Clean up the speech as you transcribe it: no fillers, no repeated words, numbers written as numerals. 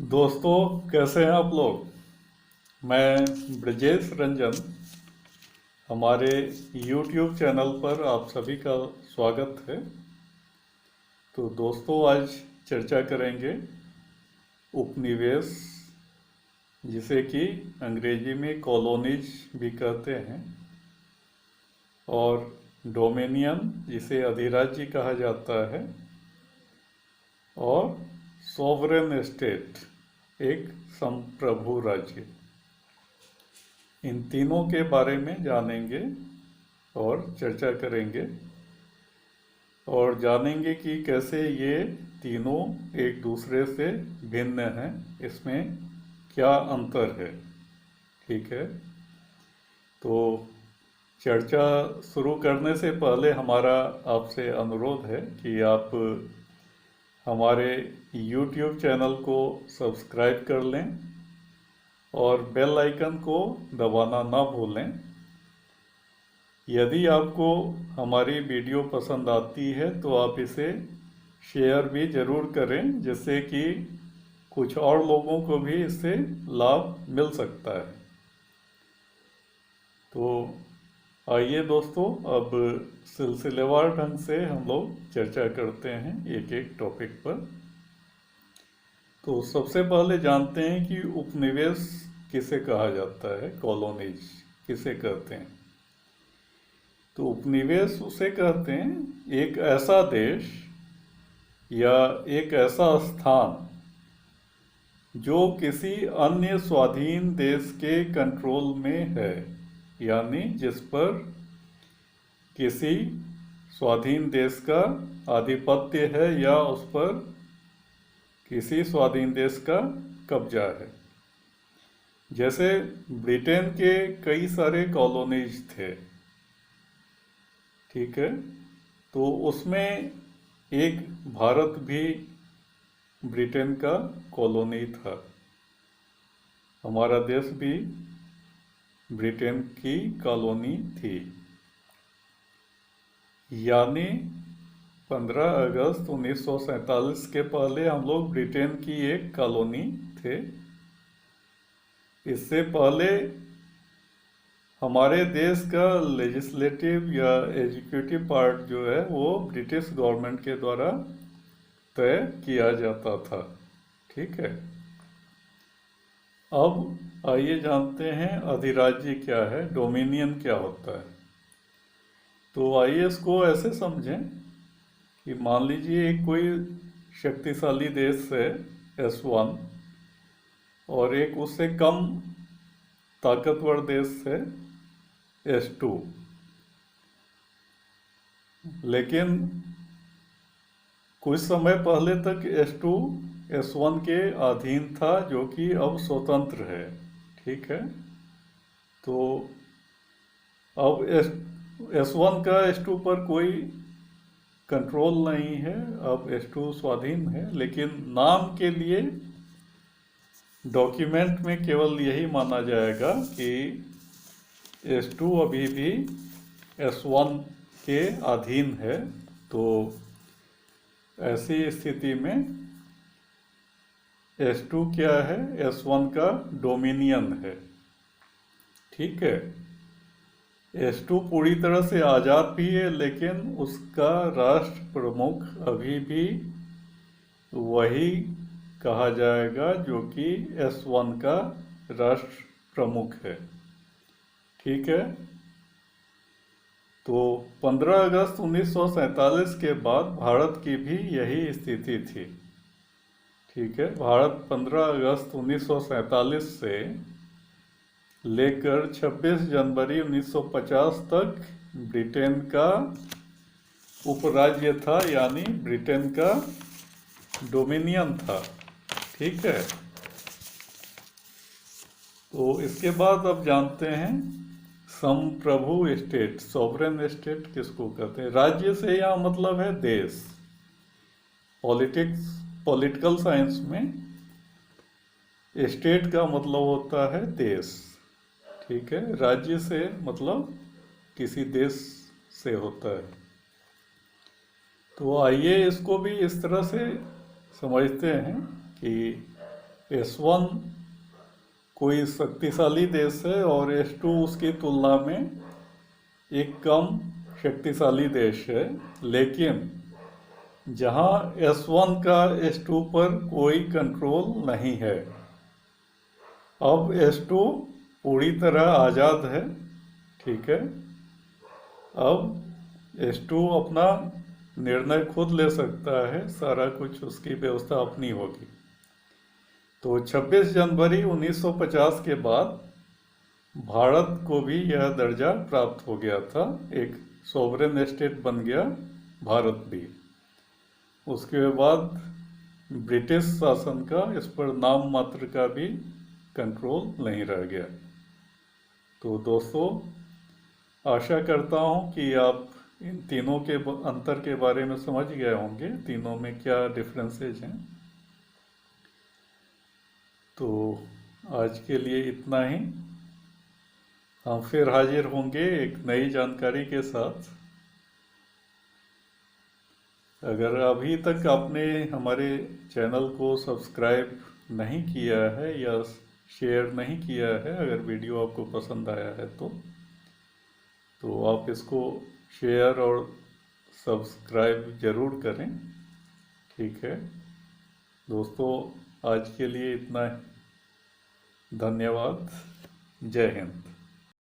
दोस्तों, कैसे हैं आप लोग। मैं ब्रजेश रंजन, हमारे YouTube चैनल पर आप सभी का स्वागत है। तो दोस्तों, आज चर्चा करेंगे उपनिवेश, जिसे कि अंग्रेजी में कॉलोनीज भी कहते हैं, और डोमिनियन, जिसे अधिराज्य कहा जाता है, और सॉवरेन स्टेट, एक संप्रभु राज्य। इन तीनों के बारे में जानेंगे और चर्चा करेंगे, और जानेंगे कि कैसे ये तीनों एक दूसरे से भिन्न हैं, इसमें क्या अंतर है। ठीक है। तो चर्चा शुरू करने से पहले हमारा आपसे अनुरोध है कि आप हमारे YouTube चैनल को सब्सक्राइब कर लें और बेल आइकन को दबाना ना भूलें। यदि आपको हमारी वीडियो पसंद आती है तो आप इसे शेयर भी ज़रूर करें, जिससे कि कुछ और लोगों को भी इससे लाभ मिल सकता है। तो आइए दोस्तों, अब सिलसिलेवार ढंग से हम लोग चर्चा करते हैं एक एक टॉपिक पर। तो सबसे पहले जानते हैं कि उपनिवेश किसे कहा जाता है, कॉलोनीज किसे कहते हैं। तो उपनिवेश उसे कहते हैं एक ऐसा देश या एक ऐसा स्थान जो किसी अन्य स्वाधीन देश के कंट्रोल में है, यानी जिस पर किसी स्वाधीन देश का आधिपत्य है या उस पर किसी स्वाधीन देश का कब्जा है। जैसे ब्रिटेन के कई सारे कॉलोनीज थे, ठीक है। तो उसमें एक भारत भी ब्रिटेन का कॉलोनी था। हमारा देश भी ब्रिटेन की कॉलोनी थी। यानी 15 अगस्त 1947 के पहले हम लोग ब्रिटेन की एक कॉलोनी थे। इससे पहले हमारे देश का लेजिस्लेटिव या एग्जीक्यूटिव पार्ट जो है वो ब्रिटिश गवर्नमेंट के द्वारा तय किया जाता था। ठीक है। अब आइए जानते हैं अधिराज्य क्या है, डोमिनियन क्या होता है। तो आइए इसको ऐसे समझें कि मान लीजिए एक कोई शक्तिशाली देश है S1, और एक उससे कम ताकतवर देश है S2। लेकिन कुछ समय पहले तक S2 S1 के अधीन था, जो कि अब स्वतंत्र है। ठीक है। तो अब S1 का S2 पर कोई कंट्रोल नहीं है, अब S2 स्वाधीन है। लेकिन नाम के लिए डॉक्यूमेंट में केवल यही माना जाएगा कि S2 अभी भी S1 के अधीन है। तो ऐसी स्थिति में S2 क्या है, S1 का डोमिनियन है। ठीक है। S2 पूरी तरह से आज़ाद भी है, लेकिन उसका राष्ट्र प्रमुख अभी भी वही कहा जाएगा जो कि S1 का राष्ट्र प्रमुख है। ठीक है। तो 15 अगस्त 1947 के बाद भारत की भी यही स्थिति थी। ठीक है। भारत 15 अगस्त 1947 से लेकर 26 जनवरी 1950 तक ब्रिटेन का उपराज्य था, यानी ब्रिटेन का डोमिनियन था। ठीक है। तो इसके बाद अब जानते हैं संप्रभु स्टेट, सॉवरेन स्टेट किसको कहते हैं। राज्य से यहाँ मतलब है देश। पॉलिटिक्स, पॉलिटिकल साइंस में स्टेट का मतलब होता है देश। ठीक है। राज्य से मतलब किसी देश से होता है। तो आइए इसको भी इस तरह से समझते हैं कि S1 कोई शक्तिशाली देश है और S2 उसकी तुलना में एक कम शक्तिशाली देश है, लेकिन जहां S1 का S2 पर कोई कंट्रोल नहीं है। अब S2 पूरी तरह आज़ाद है, ठीक है। अब S2 अपना निर्णय खुद ले सकता है, सारा कुछ उसकी व्यवस्था अपनी होगी। तो 26 जनवरी 1950 के बाद भारत को भी यह दर्जा प्राप्त हो गया था, एक सॉवरेन स्टेट बन गया भारत भी। उसके बाद ब्रिटिश शासन का इस पर नाम मात्र का भी कंट्रोल नहीं रह गया। तो दोस्तों, आशा करता हूँ कि आप इन तीनों के अंतर के बारे में समझ गए होंगे, तीनों में क्या डिफरेंसेस हैं। तो आज के लिए इतना ही। हम फिर हाजिर होंगे एक नई जानकारी के साथ। अगर अभी तक आपने हमारे चैनल को सब्सक्राइब नहीं किया है या शेयर नहीं किया है, अगर वीडियो आपको पसंद आया है तो आप इसको शेयर और सब्सक्राइब ज़रूर करें, ठीक है दोस्तों। आज के लिए इतना ही। धन्यवाद। जय हिंद।